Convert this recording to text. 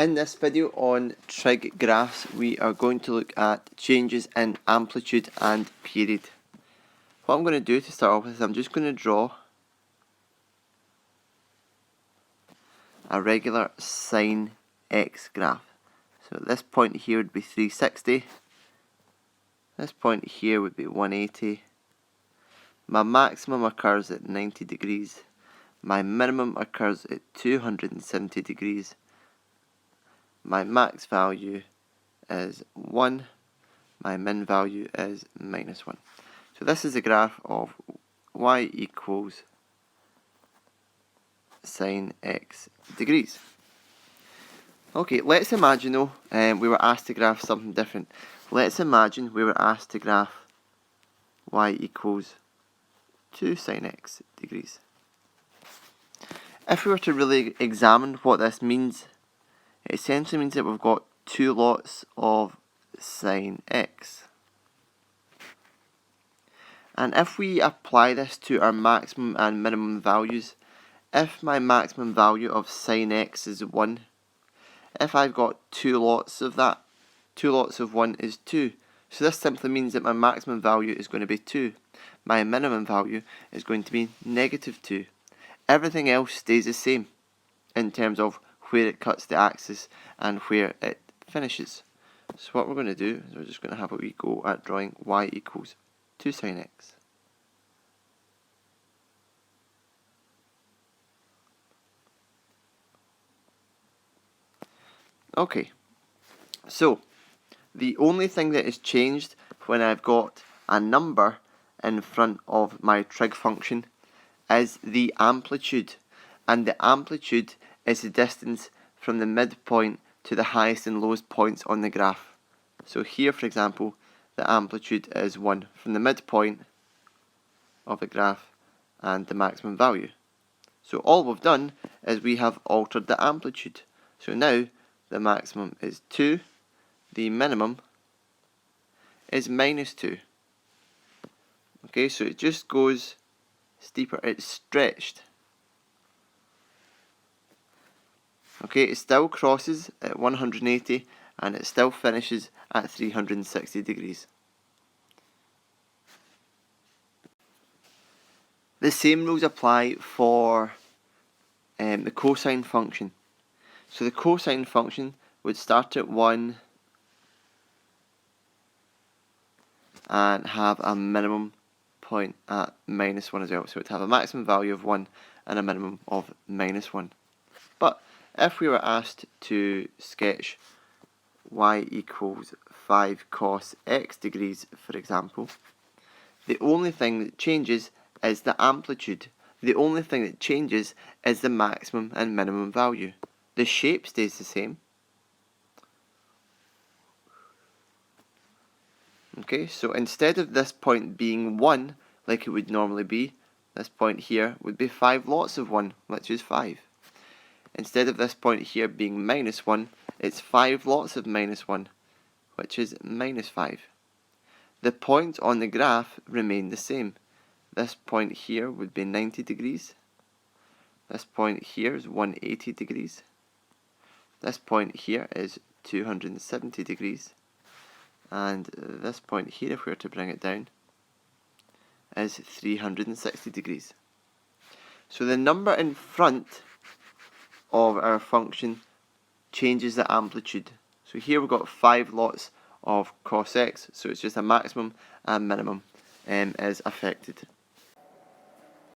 In this video on trig graphs, we are going to look at changes in amplitude and period. What I'm going to do to start off with is I'm just going to draw a regular sine x graph. So at this point here would be 360, this point here would be 180, my maximum occurs at 90 degrees, my minimum occurs at 270 degrees, my max value is 1, my min value is minus 1. So this is a graph of y equals sine x degrees. Okay, let's imagine though we were asked to graph something different. Let's imagine we were asked to graph y equals 2 sine x degrees. If we were to really examine what this means, it essentially means that we've got two lots of sine x. And if we apply this to our maximum and minimum values, if my maximum value of sine x is 1, if I've got two lots of that, 2 lots of 1 is 2. So this simply means that my maximum value is going to be 2. My minimum value is going to be negative 2. Everything else stays the same in terms of where it cuts the axis and where it finishes. So what we're going to do is we're just going to have a wee go at drawing y equals 2 sine x. Okay, so the only thing that is changed when I've got a number in front of my trig function is the amplitude, and the amplitude is the distance from the midpoint to the highest and lowest points on the graph. So here, for example, the amplitude is 1 from the midpoint of the graph and the maximum value. So all we've done is we have altered the amplitude. So now the maximum is 2, the minimum is minus 2. Okay, so it just goes steeper, it's stretched. Okay, it still crosses at 180 and it still finishes at 360 degrees. The same rules apply for the cosine function. So the cosine function would start at 1 and have a minimum point at minus 1 as well. So it would have a maximum value of 1 and a minimum of minus 1. But if we were asked to sketch y equals 5 cos x degrees, for example, the only thing that changes is the amplitude. The only thing that changes is the maximum and minimum value. The shape stays the same. Okay, so instead of this point being 1, like it would normally be, this point here would be 5 lots of 1, which is 5. Instead of this point here being minus 1, it's 5 lots of minus 1, which is minus 5. The points on the graph remain the same. This point here would be 90 degrees. This point here is 180 degrees. This point here is 270 degrees. And this point here, if we were to bring it down, is 360 degrees. So the number in front of our function changes the amplitude. So here we've got 5 lots of cos x, so it's just a maximum and minimum is affected.